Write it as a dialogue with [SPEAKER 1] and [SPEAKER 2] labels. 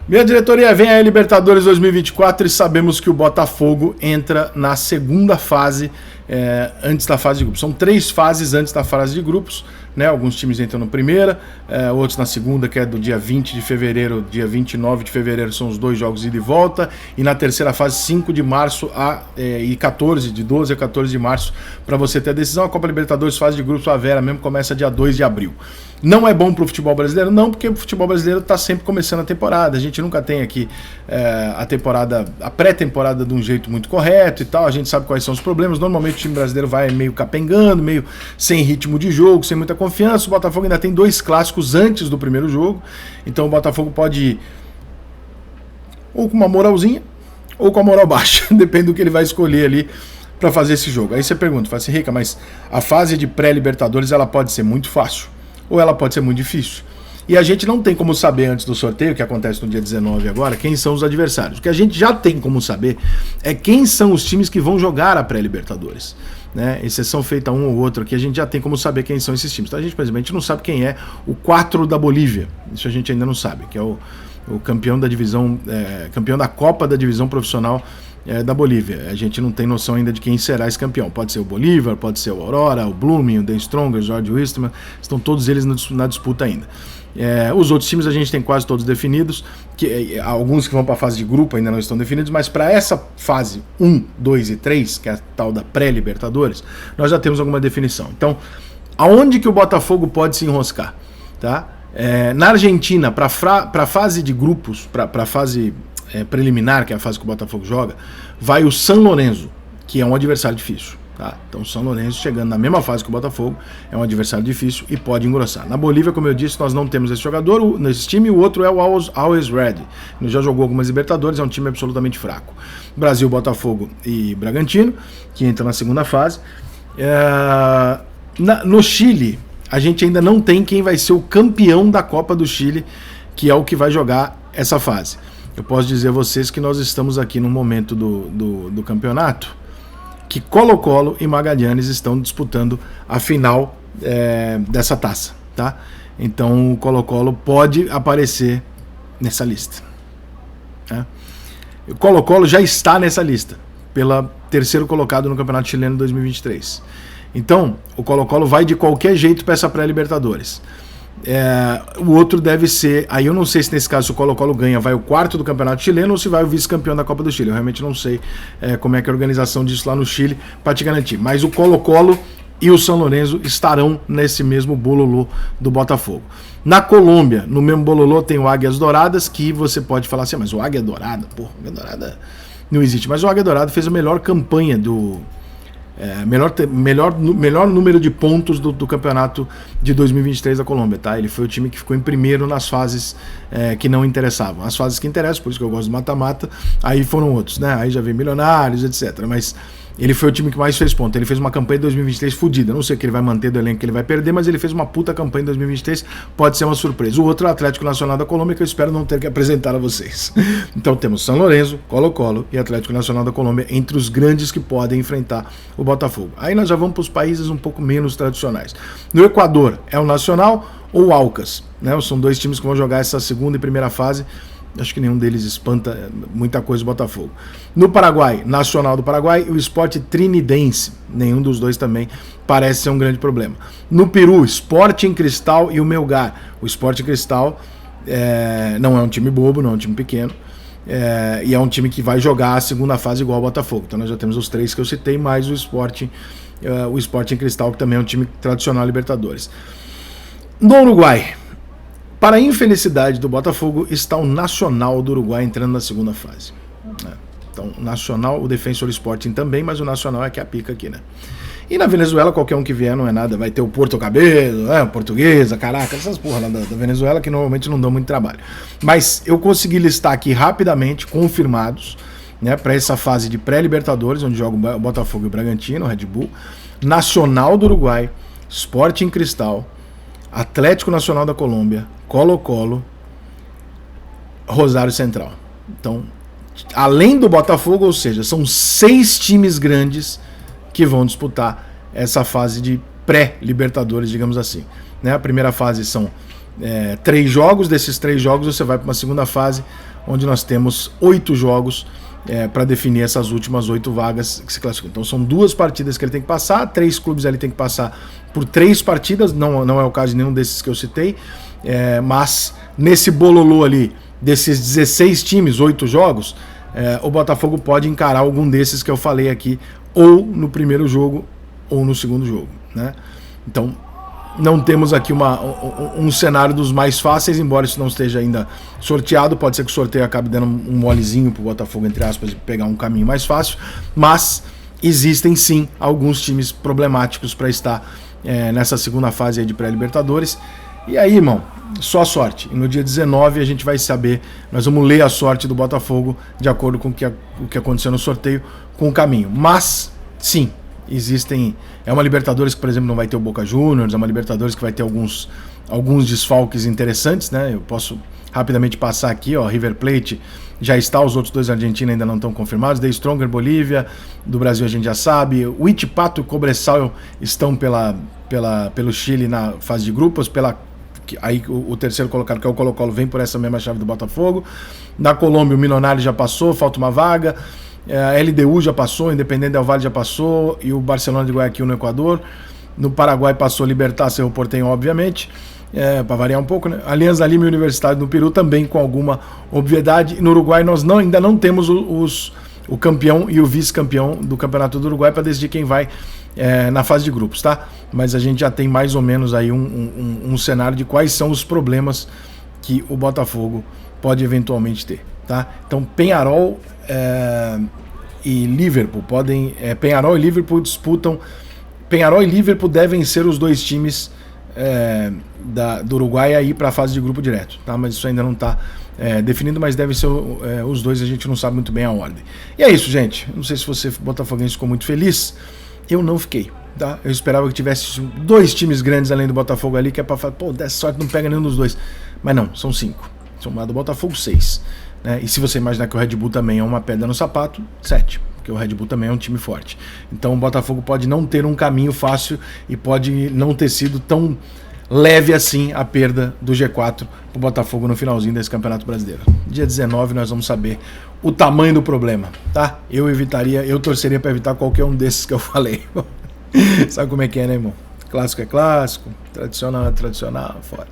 [SPEAKER 1] Minha diretoria, vem aí Libertadores 2024 e sabemos que o Botafogo entra na segunda fase, antes da fase de grupos. São 3 fases antes da fase de grupos, né? Alguns times entram na primeira, outros na segunda, que é do dia 20 de fevereiro, dia 29 de fevereiro são os 2 jogos ida e volta, e na terceira fase 5 de março e 14, de 12 a 14 de março, para você ter a decisão. A Copa Libertadores, fase de grupos, a Vera mesmo começa dia 2 de abril. Não é bom para o futebol brasileiro? Não, porque o futebol brasileiro está sempre começando a temporada. A gente nunca tem aqui a pré-temporada de um jeito muito correto e tal. A gente sabe quais são os problemas. Normalmente o time brasileiro vai meio capengando, meio sem ritmo de jogo, sem muita confiança. O Botafogo ainda tem 2 clássicos antes do primeiro jogo. Então o Botafogo pode ir ou com uma moralzinha ou com a moral baixa. Depende do que ele vai escolher ali para fazer esse jogo. Aí você pergunta, fala assim, Rica, mas a fase de pré-Libertadores ela pode ser muito fácil ou ela pode ser muito difícil. E a gente não tem como saber antes do sorteio, que acontece no dia 19 agora, quem são os adversários. O que a gente já tem como saber é quem são os times que vão jogar a pré-Libertadores. Né? Exceção feita um ou outro aqui, a gente já tem como saber quem são esses times. Então a gente, por exemplo, a gente não sabe quem é o 4 da Bolívia. Isso a gente ainda não sabe, que é o campeão da divisão, campeão da Copa da Divisão Profissional da Bolívia. A gente não tem noção ainda de quem será esse campeão. Pode ser o Bolívar, pode ser o Aurora, o Blooming, o The Strongers, o George Wistman. Estão todos eles na disputa ainda. Os outros times a gente tem quase todos definidos, alguns que vão para a fase de grupo ainda não estão definidos, mas para essa fase 1, 2 e 3, que é a tal da pré-Libertadores, nós já temos alguma definição. Então, aonde que o Botafogo pode se enroscar? Tá? Na Argentina, para a fase de grupos, para a fase preliminar, que é a fase que o Botafogo joga, vai o San Lorenzo, que é um adversário difícil. Tá? Então o São Lourenço, chegando na mesma fase que o Botafogo, é um adversário difícil e pode engrossar. Na Bolívia, como eu disse, nós não temos esse jogador nesse time, o outro é o Always Red. Ele já jogou algumas Libertadores, é um time absolutamente fraco. Brasil, Botafogo e Bragantino, que entra na segunda fase. No Chile, a gente ainda não tem quem vai ser o campeão da Copa do Chile, que é o que vai jogar essa fase. Eu posso dizer a vocês que nós estamos aqui no momento do campeonato que Colo-Colo e Magallanes estão disputando a final dessa taça, tá? Então o Colo-Colo pode aparecer nessa lista. Tá? O Colo-Colo já está nessa lista, pela terceiro colocado no Campeonato Chileno 2023. Então o Colo-Colo vai de qualquer jeito para essa pré-Libertadores. O outro deve ser, aí eu não sei se nesse caso se o Colo-Colo ganha, vai o 4º do Campeonato Chileno ou se vai o vice-campeão da Copa do Chile. Eu realmente não sei como é que é a organização disso lá no Chile para te garantir, mas o Colo-Colo e o São Lourenço estarão nesse mesmo bololô do Botafogo. Na Colômbia, no mesmo bololô tem o Águias Douradas, que você pode falar assim, mas o Águia Dourada, Águia Dourada não existe, mas o Águia Dourada fez a melhor campanha melhor número de pontos do campeonato de 2023 da Colômbia, tá? Ele foi o time que ficou em primeiro nas fases que não interessavam. As fases que interessam, por isso que eu gosto do mata-mata, aí foram outros, né? Aí já vem Milionários, etc. Mas ele foi o time que mais fez ponto. Ele fez uma campanha de 2023 fodida. Não sei o que ele vai manter do elenco que ele vai perder, mas ele fez uma puta campanha em 2023. Pode ser uma surpresa. O outro é o Atlético Nacional da Colômbia, que eu espero não ter que apresentar a vocês. Então temos São Lourenço, Colo-Colo e Atlético Nacional da Colômbia entre os grandes que podem enfrentar o Botafogo. Aí nós já vamos para os países um pouco menos tradicionais. No Equador é o Nacional ou o Aucas, né? São 2 times que vão jogar essa segunda e primeira fase. Acho que nenhum deles espanta muita coisa do Botafogo. No Paraguai, Nacional do Paraguai e o Sport Trinidense. Nenhum dos dois também parece ser um grande problema. No Peru, Sporting Cristal e o Melgar. O Sporting Cristal não é um time bobo, não é um time pequeno. E é um time que vai jogar a segunda fase igual ao Botafogo. Então nós já temos os 3 que eu citei, mais o Sporting Cristal, que também é um time tradicional Libertadores. No Uruguai, para a infelicidade do Botafogo, está o Nacional do Uruguai entrando na segunda fase. Então, o Nacional, o Defensor Sporting também, mas o Nacional é que é a pica aqui, né? E na Venezuela, qualquer um que vier não é nada. Vai ter o Porto Cabelo, Portuguesa, Caracas, essas porra lá da Venezuela que normalmente não dão muito trabalho. Mas eu consegui listar aqui rapidamente, confirmados, né, para essa fase de pré-Libertadores, onde joga o Botafogo e o Bragantino, o Red Bull, Nacional do Uruguai, Sporting Cristal, Atlético Nacional da Colômbia, Colo-Colo, Rosário Central. Então, além do Botafogo, ou seja, são 6 times grandes que vão disputar essa fase de pré-Libertadores, digamos assim. Né? A primeira fase são 3 jogos. Desses 3 jogos você vai para uma segunda fase, onde nós temos 8 jogos para definir essas últimas 8 vagas que se classificam. Então são 2 partidas que ele tem que passar, 3 clubes ali tem que passar por 3 partidas, não é o caso de nenhum desses que eu citei, mas nesse bololô ali, desses 16 times, 8 jogos, o Botafogo pode encarar algum desses que eu falei aqui, ou no primeiro jogo, ou no segundo jogo, né? Então, não temos aqui um cenário dos mais fáceis, embora isso não esteja ainda sorteado. Pode ser que o sorteio acabe dando um molezinho pro Botafogo, entre aspas, de pegar um caminho mais fácil, mas existem sim alguns times problemáticos para estar nessa segunda fase aí de pré-Libertadores. E aí, irmão, só sorte. E no dia 19 a gente vai saber, nós vamos ler a sorte do Botafogo de acordo com o que aconteceu no sorteio, com o caminho. Mas, sim, existem... É uma Libertadores que, por exemplo, não vai ter o Boca Juniors, é uma Libertadores que vai ter alguns desfalques interessantes, né? Eu posso rapidamente passar aqui, ó, River Plate já está, os outros 2 argentinos ainda não estão confirmados, The Stronger Bolívia, do Brasil a gente já sabe, o Huichipato e o Cobresal estão pelo Chile na fase de grupos, aí o terceiro colocado, que é o Colo-Colo, vem por essa mesma chave do Botafogo. Na Colômbia o Milionário já passou, falta uma vaga. A LDU já passou, Independente Del Valle já passou, e o Barcelona de Guayaquil no Equador. No Paraguai passou Libertad, Cerro Porteño, obviamente, para variar um pouco, né? Alianza Lima e Universidade no Peru também com alguma obviedade. E no Uruguai nós ainda não temos o campeão e o vice-campeão do Campeonato do Uruguai para decidir quem vai na fase de grupos, tá? Mas a gente já tem mais ou menos aí um cenário de quais são os problemas que o Botafogo pode eventualmente ter, tá? Então Peñarol e Liverpool Peñarol e Liverpool disputam. Peñarol e Liverpool devem ser os 2 times do Uruguai aí para a fase de grupo direto, tá? Mas isso ainda não está definido, mas devem ser os 2, a gente não sabe muito bem a ordem. E é isso, gente. Não sei se você, botafoguense, ficou muito feliz. Eu não fiquei, tá? Eu esperava que tivesse 2 times grandes além do Botafogo ali, que é para falar, pô, dessa sorte não pega nenhum dos 2. Mas não, são 5. Somado do Botafogo, 6. Né? E se você imaginar que o Red Bull também é uma pedra no sapato, 7. Porque o Red Bull também é um time forte. Então o Botafogo pode não ter um caminho fácil e pode não ter sido tão leve assim a perda do G4 pro Botafogo no finalzinho desse Campeonato Brasileiro. Dia 19 nós vamos saber o tamanho do problema, tá? Eu torceria para evitar qualquer um desses que eu falei. Sabe como é que é, né, irmão? Clássico é clássico, tradicional é tradicional, fora.